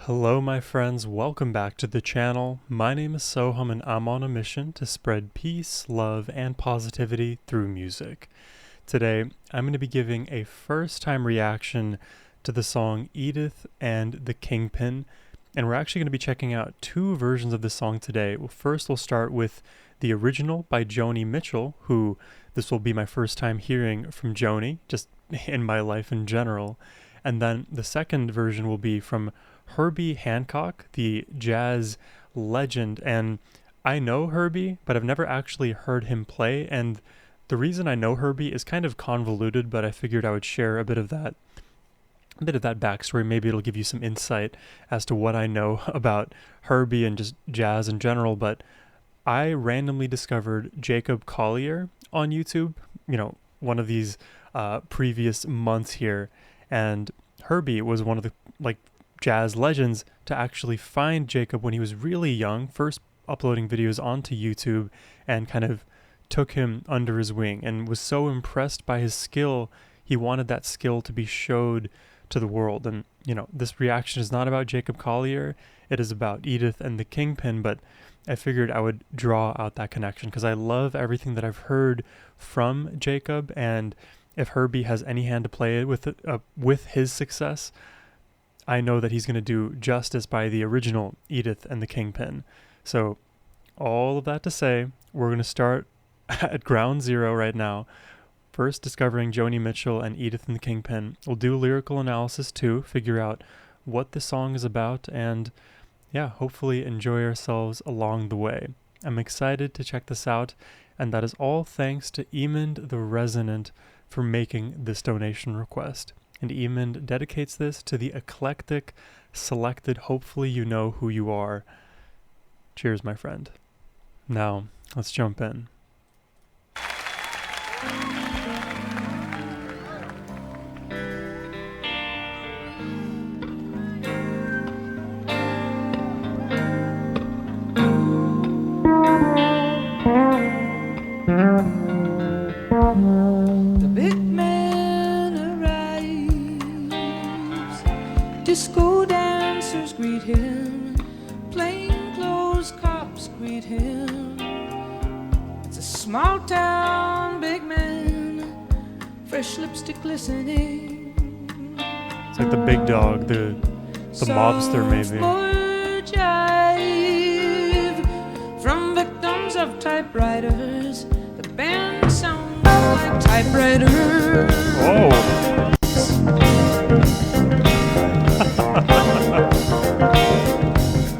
Hello my friends, welcome back to the channel. My name is Sohum and I'm on a mission to spread peace, love, and positivity through music. Today, I'm going to be giving a first-time reaction to the song Edith and the Kingpin, and we're actually going to be checking out two versions of the song today. Well, first we'll start with the original by Joni Mitchell, who this will be my first time hearing from Joni, just in my life in general. And then the second version will be from Herbie Hancock, the jazz legend. And I know Herbie, but I've never actually heard him play. And the reason I know Herbie is kind of convoluted, but I figured I would share a bit of that backstory. Maybe it'll give you some insight as to what I know about Herbie and just jazz in general. But I randomly discovered Jacob Collier on YouTube, one of these previous months here. And Herbie was one of the jazz legends to actually find Jacob when he was really young, first uploading videos onto YouTube, and kind of took him under his wing and was so impressed by his skill, he wanted that skill to be showed to the world. And, this reaction is not about Jacob Collier, it is about Edith and the Kingpin, but I figured I would draw out that connection because I love everything that I've heard from Jacob, and if Herbie has any hand to play with his success, I know that he's going to do justice by the original Edith and the Kingpin. So all of that to say, we're going to start at ground zero right now. First, discovering Joni Mitchell and Edith and the Kingpin. We'll do lyrical analysis too, figure out what the song is about, and hopefully enjoy ourselves along the way. I'm excited to check this out, and that is all thanks to Emond the Resonant for making this donation request. And Emond dedicates this to the eclectic, selected Hopefully You Know Who You Are. Cheers, my friend. Now, let's jump in. Disco dancers greet him, plainclothes cops greet him. It's a small town big man, fresh lipstick glistening. It's like the big dog, the mobster maybe. Jive from victims of typewriters. The band sounds like typewriters. Whoa.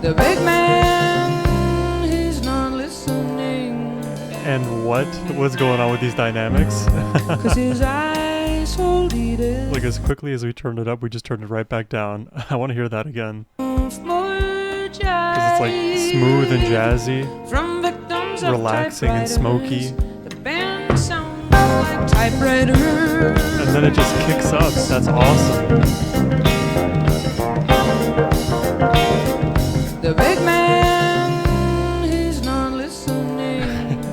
The big man, he's not listening. And what was going on with these dynamics? 'Cause his eyes hold Edith. Like as quickly as we turned it up, we just turned it right back down. I want to hear that again. Because it's like smooth and jazzy, relaxing and smoky. The band sounds like typewriters. And then it just kicks up. That's awesome. The big man, he's not listening.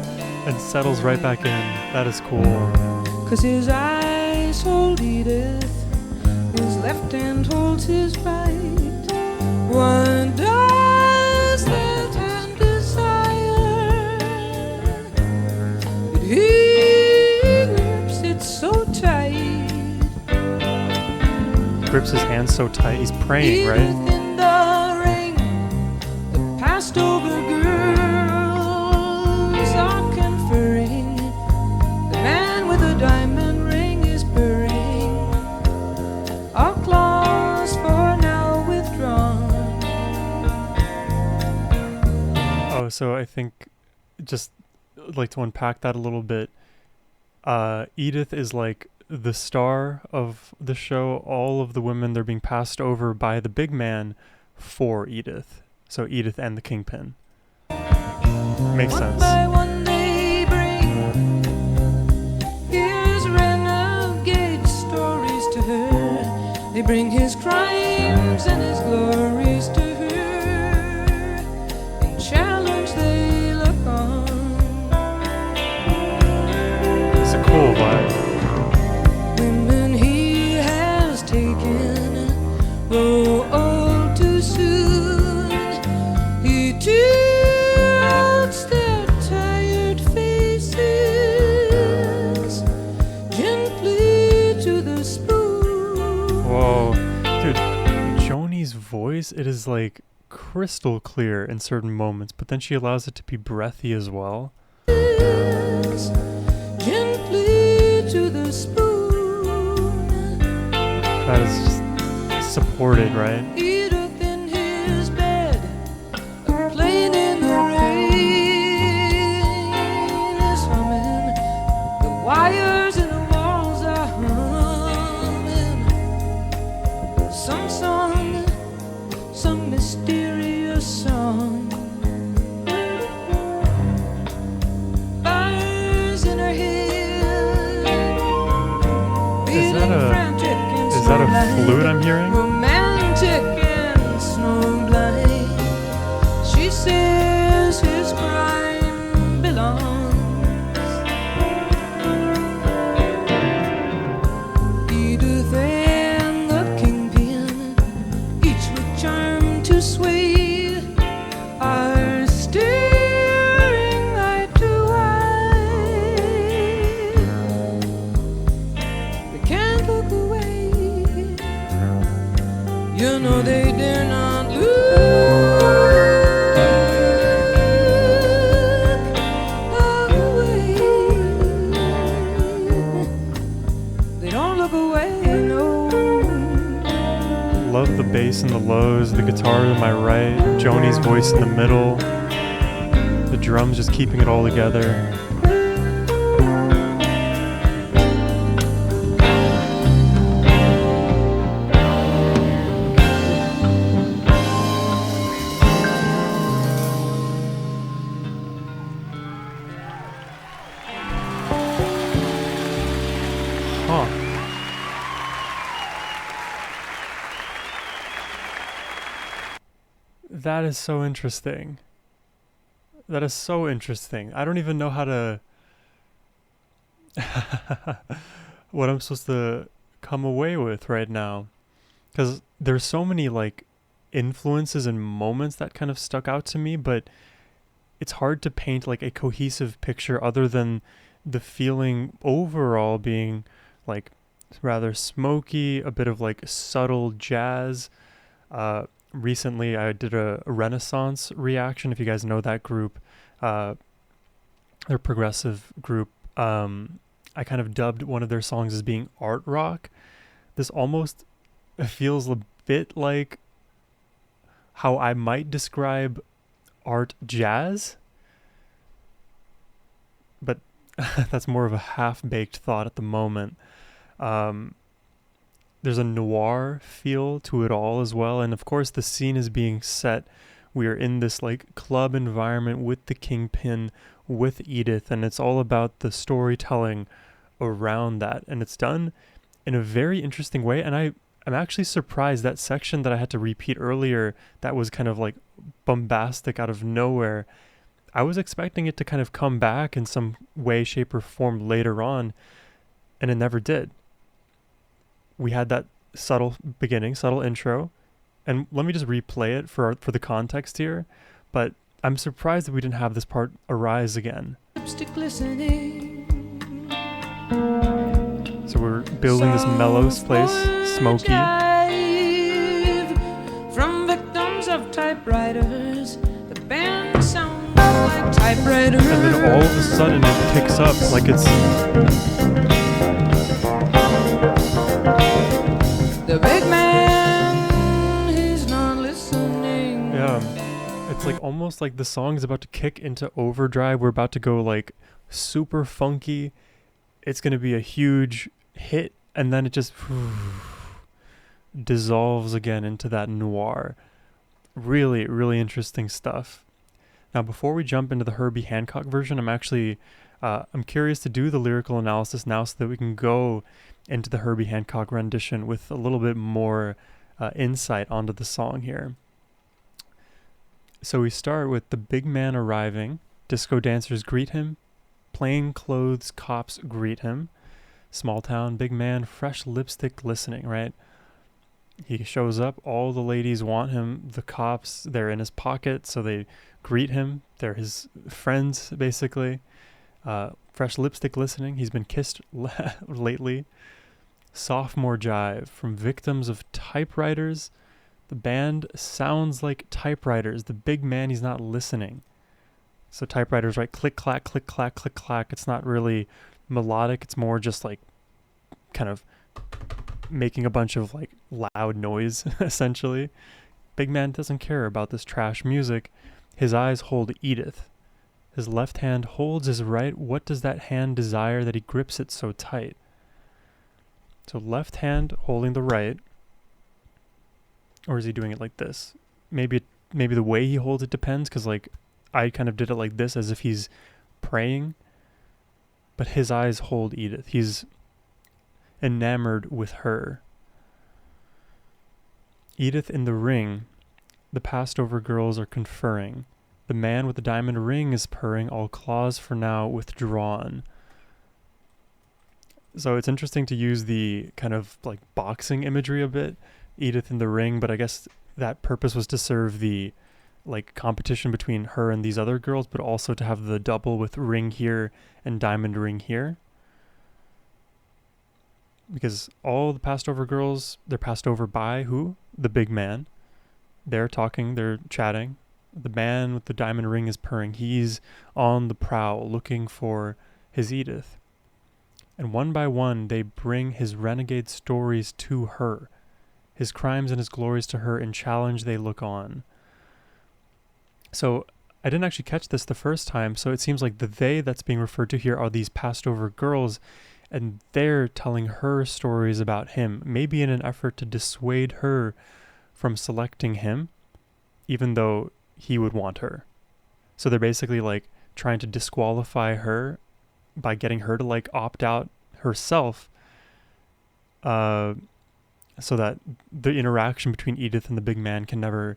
And settles right back in. That is cool. 'Cause his eyes hold Edith, his left hand holds his right. What does that hand desire? But he grips it so tight. Grips his hand so tight. He's praying, right? Edith in the ring, the passed over girls are conferring. The man with the diamond ring is purring. Our claws for now withdrawn. Oh, so I think just like to unpack that a little bit. Edith is like the star of the show. All of the women, they're being passed over by the big man for Edith. So Edith and the Kingpin. Makes One sense. by one they bring his renegade stories to her. They bring his crimes and his glories to her. In challenge they look on. It's a cool vibe. Women he has taken, roll to suit. Joni's voice, it is like crystal clear in certain moments, but then she allows it to be breathy as well. Gently to the spoon. That is just supported, right? Edith in his bed, playing in the rain, is humming. The wires in the walls are humming. Some song, some mysterious song. Fires in her head. Is that a flute I'm hearing? Romantic and snowblind. She says his crime belongs. Edith and the Kingpin, each with charm to sway, are staring eye to eye. They can't look away. You know they dare not look away. They don't look away, no. Love the bass and the lows, the guitar to my right, Joni's voice in the middle, the drums just keeping it all together. That is so interesting. That is so interesting. I don't even know how to what I'm supposed to come away with right now, because there's so many like influences and moments that kind of stuck out to me, but it's hard to paint like a cohesive picture other than the feeling overall being like rather smoky, a bit of like subtle jazz. Recently I did a Renaissance reaction, if you guys know that group. Their progressive group. I kind of dubbed one of their songs as being art rock. This almost feels a bit like how I might describe art jazz, but that's more of a half-baked thought at the moment. There's a noir feel to it all as well, and of course the scene is being set. We are in this like club environment with the Kingpin, with Edith, and it's all about the storytelling around that, and it's done in a very interesting way. And I'm actually surprised that section that I had to repeat earlier, that was kind of like bombastic out of nowhere, I was expecting it to kind of come back in some way, shape, or form later on, and it never did. We had that subtle beginning, subtle intro, and let me just replay it for the context here, but I'm surprised that we didn't have this part arise again. Lipstick glistening. So we're building this mellow place, smoky. From victims of typewriters, the band sounds like typewriters. And then all of a sudden it picks up like it's... The big man, he's not listening. Yeah, it's like almost like the song is about to kick into overdrive. We're about to go like super funky. It's going to be a huge hit, and then it just dissolves again into that noir. Really, really interesting stuff. Now, before we jump into the Herbie Hancock version, I'm curious to do the lyrical analysis now so that we can go into the Herbie Hancock rendition with a little bit more insight onto the song here. So we start with the big man arriving. Disco dancers greet him. Plainclothes cops greet him. Small town, big man, fresh lipstick glistening, right? He shows up. All the ladies want him. The cops, they're in his pocket, so they greet him. They're his friends, basically. Fresh lipstick glistening. He's been kissed lately. Sophomore jive from victims of typewriters. The band sounds like typewriters. The big man, he's not listening. So typewriters, right? Click, clack, click, clack, click, clack. It's not really melodic. It's more just like kind of making a bunch of like loud noise, essentially. Big man doesn't care about this trash music. His eyes hold Edith. His left hand holds his right. What does that hand desire that he grips it so tight? So left hand holding the right. Or is he doing it like this? Maybe the way he holds it depends, because like I kind of did it like this as if he's praying. But his eyes hold Edith. He's enamored with her. Edith in the ring. The passed over girls are conferring. The man with the diamond ring is purring, all claws for now withdrawn. So it's interesting to use the kind of like boxing imagery a bit. Edith in the ring, but I guess that purpose was to serve the like competition between her and these other girls, but also to have the double with ring here and diamond ring here. Because all the passed over girls, they're passed over by who? The big man. They're talking, they're chatting. The man with the diamond ring is purring. He's on the prowl looking for his Edith. And one by one, they bring his renegade stories to her. His crimes and his glories to her. In challenge, they look on. So I didn't actually catch this the first time. So it seems like the they that's being referred to here are these passed over girls. And they're telling her stories about him. Maybe in an effort to dissuade her from selecting him. Even though he would want her. So they're basically like trying to disqualify her by getting her to like opt out herself, so that the interaction between Edith and the big man can never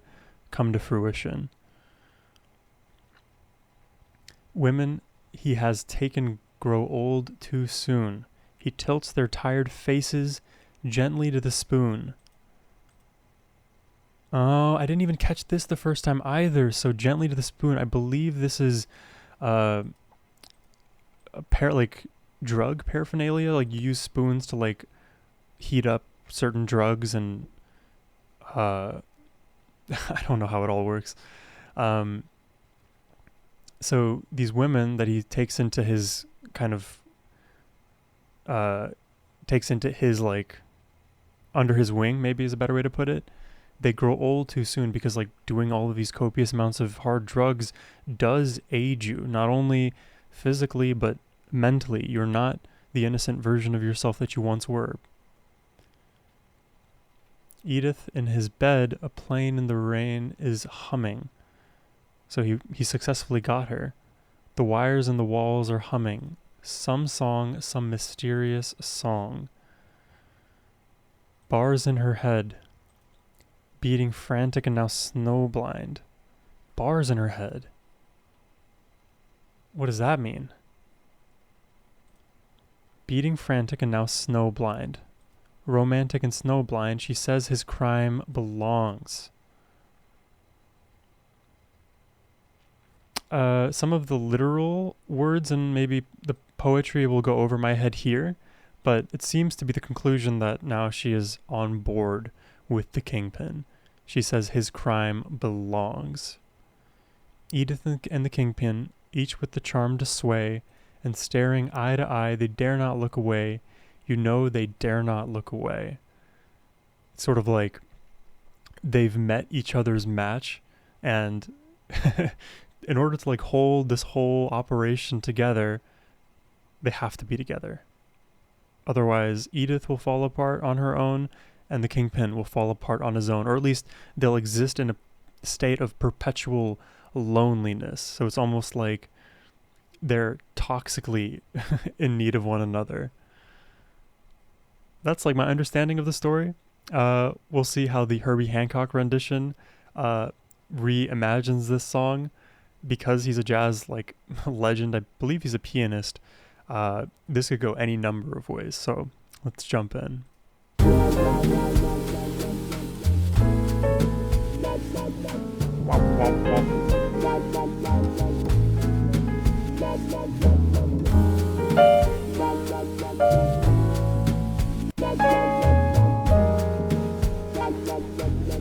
come to fruition. Women he has taken grow old too soon. He tilts their tired faces gently to the spoon. Oh, I didn't even catch this the first time either. So gently to the spoon. I believe this is like drug paraphernalia. Like you use spoons to like heat up certain drugs, and I don't know how it all works. So these women that he takes into his kind of takes into his like under his wing, maybe is a better way to put it. They grow old too soon because like doing all of these copious amounts of hard drugs does age you, not only physically but mentally. You're not the innocent version of yourself that you once were. Edith in his bed, a plane in the rain is humming. So he successfully got her. The wires in the walls are humming. Some song, some mysterious song. Bars in her head. Beating frantic and now snowblind. Bars in her head. What does that mean? Beating frantic and now snowblind. Romantic and snowblind, she says his crime belongs. Some of the literal words and maybe the poetry will go over my head here, but it seems to be the conclusion that now she is on board with the Kingpin. She says his crime belongs. Edith and the Kingpin, each with the charm to sway, and staring eye to eye, they dare not look away. You know they dare not look away. It's sort of like they've met each other's match, and in order to like hold this whole operation together, they have to be together. Otherwise, Edith will fall apart on her own, and the Kingpin will fall apart on his own, or at least they'll exist in a state of perpetual loneliness. So it's almost like they're toxically in need of one another. That's like my understanding of the story. We'll see how the Herbie Hancock rendition reimagines this song. Because he's a jazz like legend, I believe he's a pianist. This could go any number of ways. So let's jump in.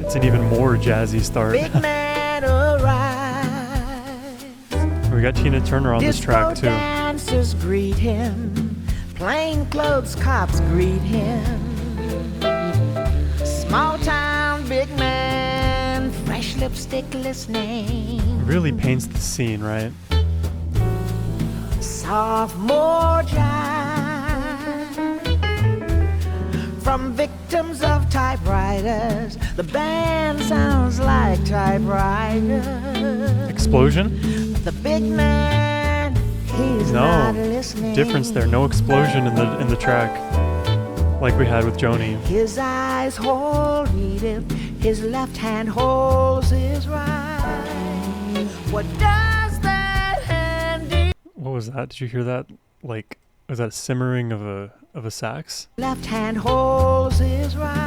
It's an even even more jazzy start. Big man arrives. We got Tina Turner on this track too. Dancers greet him. Plainclothes cops greet him. Small town big man, fresh lipstick listening. Really paints the scene, right? Sophomore jive from victims of typewriters. The band sounds like typewriters. Explosion? The big man, he's not listening. Difference there. No explosion in the track, like we had with Joni. His eyes hold Edith, his left hand holds his right. What does that hand do? What was that? Did you hear that? Like, was that a simmering of a sax? Left hand holds his right.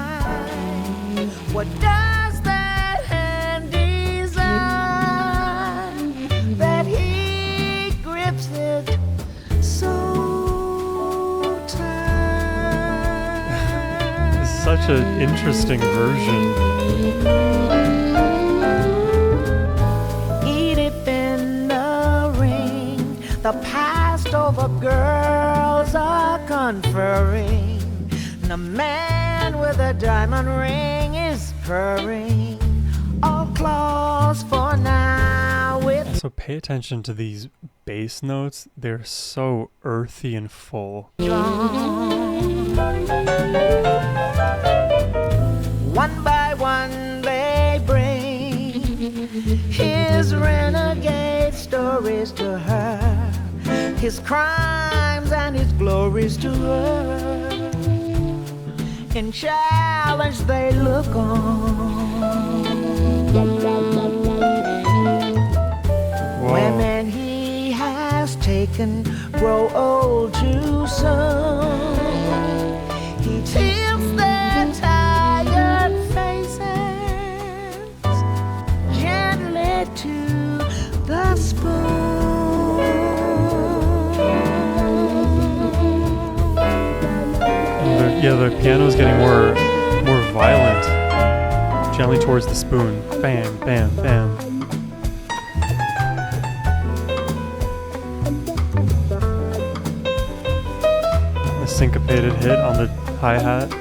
What does that hand design? That he grips it so tight. It's such an interesting version. Edith in the ring, the past over girls are conferring. The man with a diamond ring is purring. All claws for now with So pay attention to these bass notes. They're so earthy and full. One by one they bring his renegade stories to her, his crimes and his glories to her. In challenge they look on. Whoa. Women he has taken grow old too soon. He tilts their tired faces gently to the spoon. The piano's getting more violent. Gently towards the spoon. Bam, bam, bam. The syncopated hit on the hi-hat.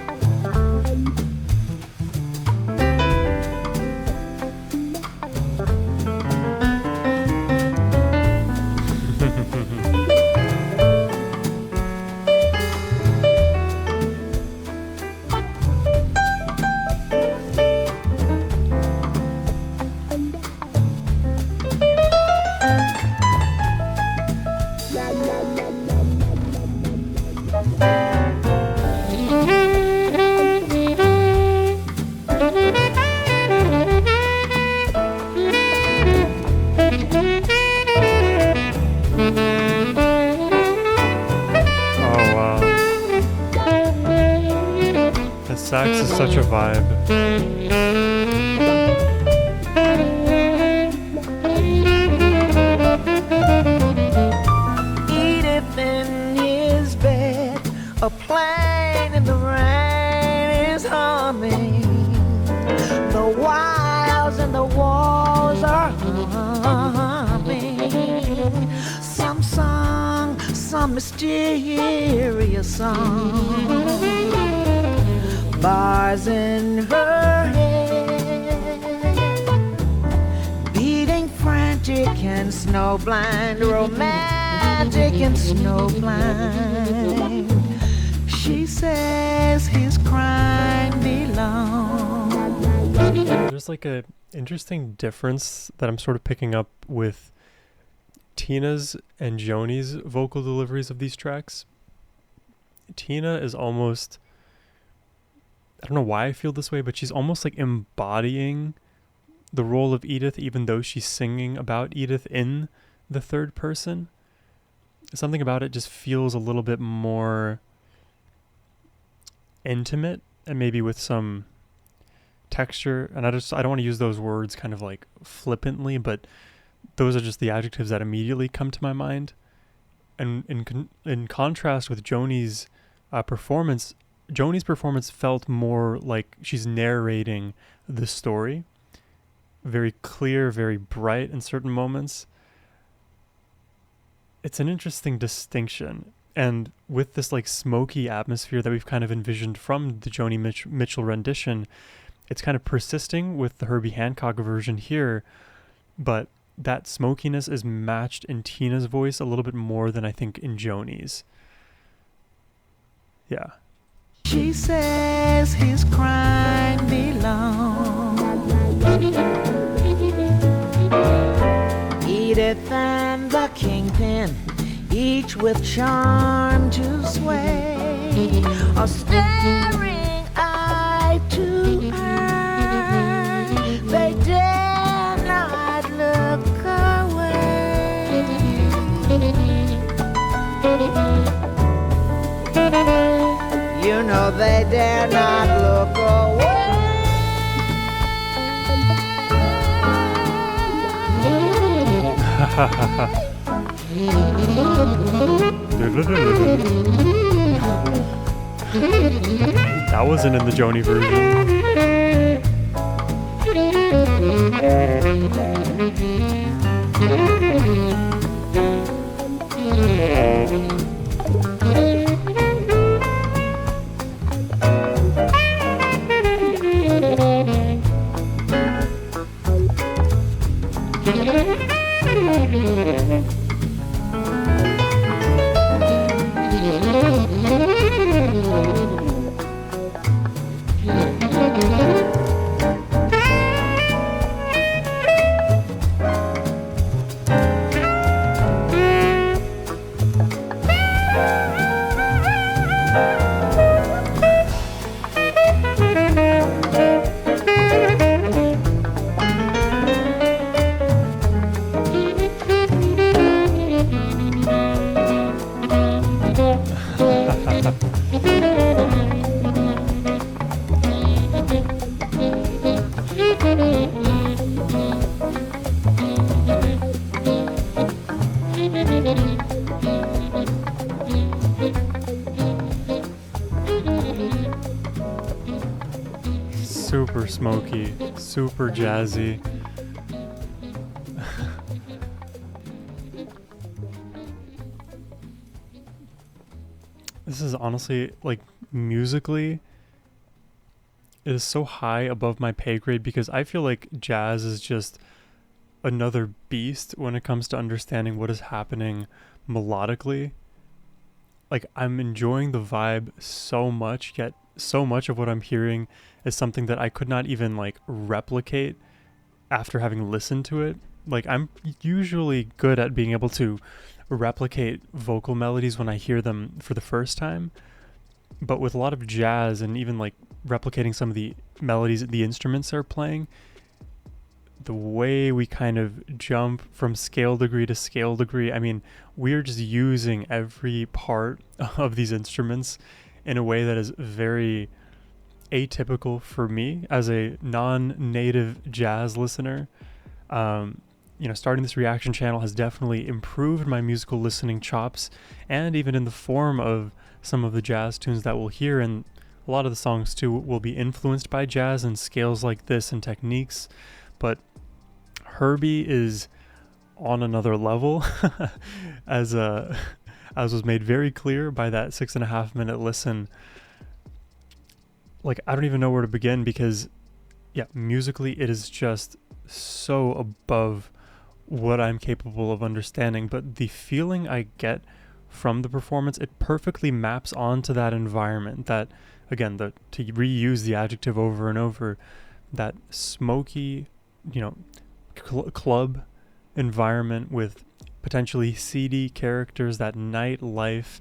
Sax is such a vibe. Edith in his bed, a plane in the rain is humming. The wilds and the walls are humming. Some song, some mysterious song. Bars in her head, beating frantic and snowblind, romantic and snowblind. She says his crime belongs. There's like a interesting difference that I'm sort of picking up with Tina's and Joni's vocal deliveries of these tracks. Tina is almost, I don't know why I feel this way, but she's almost like embodying the role of Edith, even though she's singing about Edith in the third person. Something about it just feels a little bit more intimate and maybe with some texture. And I don't want to use those words kind of like flippantly, but those are just the adjectives that immediately come to my mind. And in contrast with Joni's performance, Joni's performance felt more like she's narrating the story. Very clear, very bright in certain moments. It's an interesting distinction. And with this like smoky atmosphere that we've kind of envisioned from the Joni Mitchell rendition, it's kind of persisting with the Herbie Hancock version here, but that smokiness is matched in Tina's voice a little bit more than I think in Joni's. Yeah. She says his crime belongs. Edith and the Kingpin, each with charm to sway, are staring eye to eye. They dare not look away. You know they dare not look away. That wasn't in the Joni version. Super smoky, super jazzy. This is honestly, like, musically, it is so high above my pay grade because I feel like jazz is just another beast when it comes to understanding what is happening melodically. Like, I'm enjoying the vibe so much, yet so much of what I'm hearing is something that I could not even like replicate after having listened to it. Like, I'm usually good at being able to replicate vocal melodies when I hear them for the first time, but with a lot of jazz and even like replicating some of the melodies that the instruments are playing, the way we kind of jump from scale degree to scale degree, I mean, we're just using every part of these instruments in a way that is very atypical for me as a non-native jazz listener. Starting this reaction channel has definitely improved my musical listening chops, and even in the form of some of the jazz tunes that we'll hear, and a lot of the songs too will be influenced by jazz and scales like this and techniques. But Herbie is on another level, as was made very clear by that 6.5 minute listen. Like, I don't even know where to begin because, yeah, musically it is just so above what I'm capable of understanding. But the feeling I get from the performance, it perfectly maps onto that environment. That, again, to reuse the adjective over and over, that smoky, club environment with potentially seedy characters, that night life.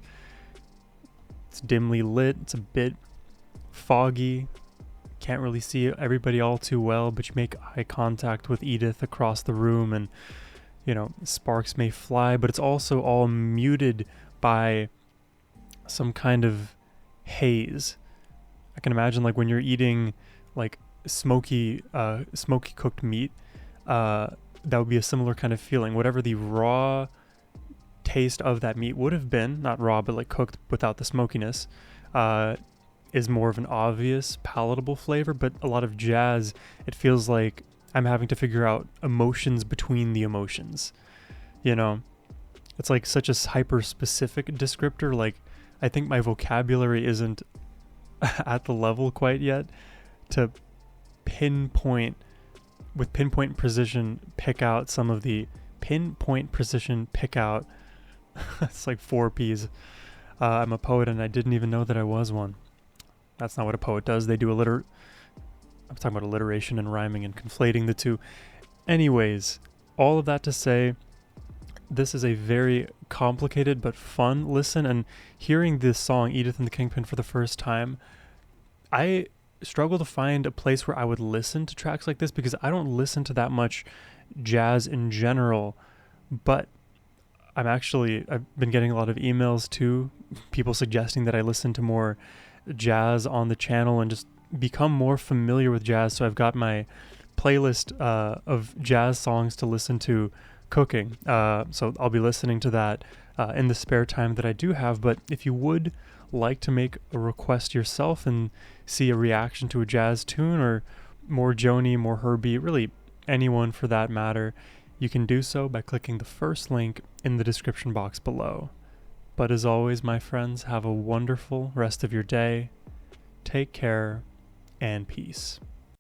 It's dimly lit, it's a bit foggy, can't really see everybody all too well, but you make eye contact with Edith across the room, and sparks may fly, but it's also all muted by some kind of haze. I can imagine, like, when you're eating like smoky cooked meat, that would be a similar kind of feeling. Whatever the raw taste of that meat would have been, not raw but like cooked without the smokiness, is more of an obvious, palatable flavor, but a lot of jazz, it feels like I'm having to figure out emotions between the emotions. You know, it's like such a hyper-specific descriptor. Like, I think my vocabulary isn't at the level quite yet to pinpoint precision pick out some of the it's like 4 P's. I'm a poet and I didn't even know that I was one. That's not what a poet does. They do I'm talking about alliteration and rhyming and conflating the two. Anyways, all of that to say, this is a very complicated but fun listen, and hearing this song, Edith and the Kingpin, for the first time, I struggle to find a place where I would listen to tracks like this because I don't listen to that much jazz in general, but I've been getting a lot of emails too, people suggesting that I listen to more jazz on the channel and just become more familiar with jazz. So I've got my playlist of jazz songs to listen to cooking. So I'll be listening to that in the spare time that I do have. But if you would like to make a request yourself and see a reaction to a jazz tune, or more Joni, more Herbie, really anyone for that matter, you can do so by clicking the first link in the description box below. But as always, my friends, have a wonderful rest of your day. Take care and peace.